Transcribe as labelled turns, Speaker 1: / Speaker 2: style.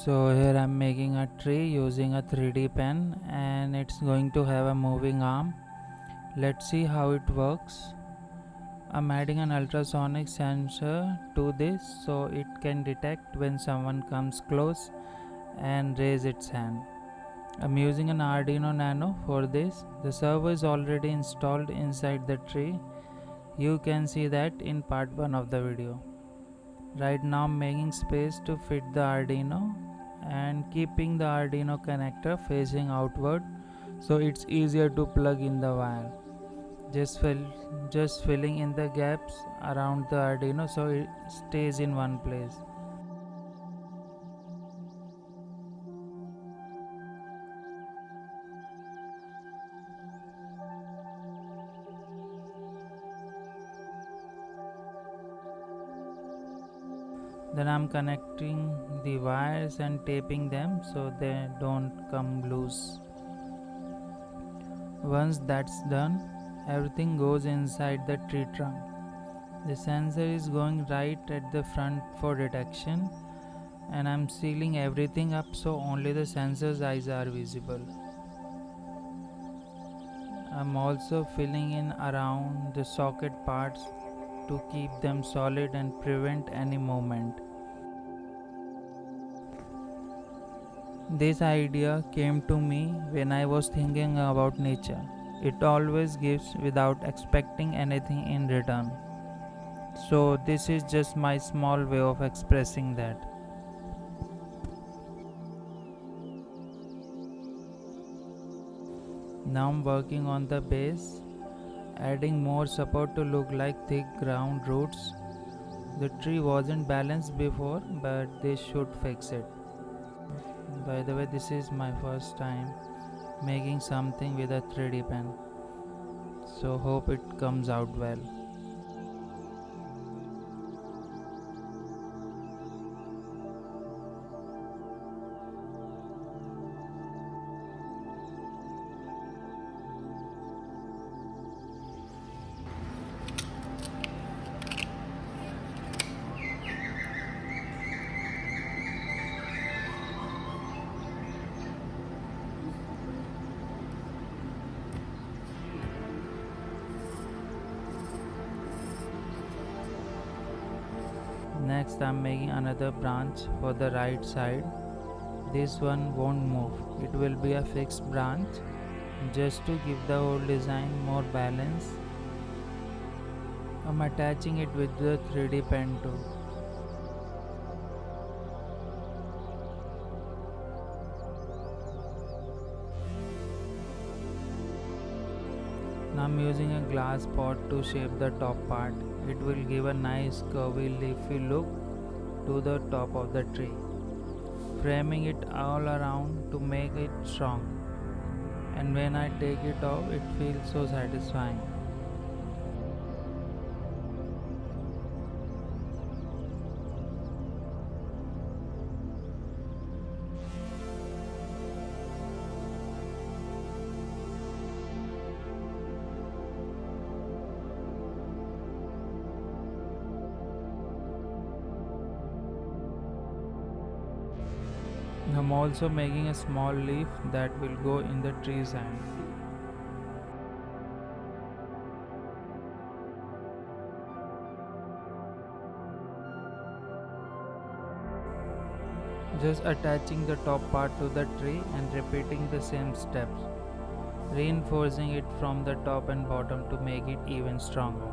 Speaker 1: So here I'm making a tree using a 3D pen, and it's going to have a moving arm. Let's see how it works. I'm adding an ultrasonic sensor to this so it can detect when someone comes close and raise its hand. I'm using an Arduino Nano for this. The servo is already installed inside the tree. You can see that in part 1 of the video. Right now I'm making space to fit the Arduino and keeping the Arduino connector facing outward so it's easier to plug in the wire. Just filling in the gaps around the Arduino so it stays in one place. Then I'm connecting the wires and taping them so they don't come loose. Once that's done, everything goes inside the tree trunk. The sensor is going right at the front for detection, and I'm sealing everything up so only the sensor's eyes are visible. I'm also filling in around the socket parts to keep them solid and prevent any movement. This idea came to me when I was thinking about nature. It always gives without expecting anything in return. So, this is just my small way of expressing that. Now I'm working on the base, adding more support to look like thick ground roots. The tree wasn't balanced before, but this should fix it. By the way, this is my first time making something with a 3D pen, so hope it comes out well. Next, I'm making another branch for the right side. This one won't move, it will be a fixed branch just to give the whole design more balance. I'm attaching it with the 3D pen too. Now I'm using a glass pot to shape the top part. It will give a nice curvy leafy look to the top of the tree, framing it all around to make it strong. And when I take it off, it feels so satisfying. I'm also making a small leaf that will go in the tree's hand. Just attaching the top part to the tree and repeating the same steps, reinforcing it from the top and bottom to make it even stronger.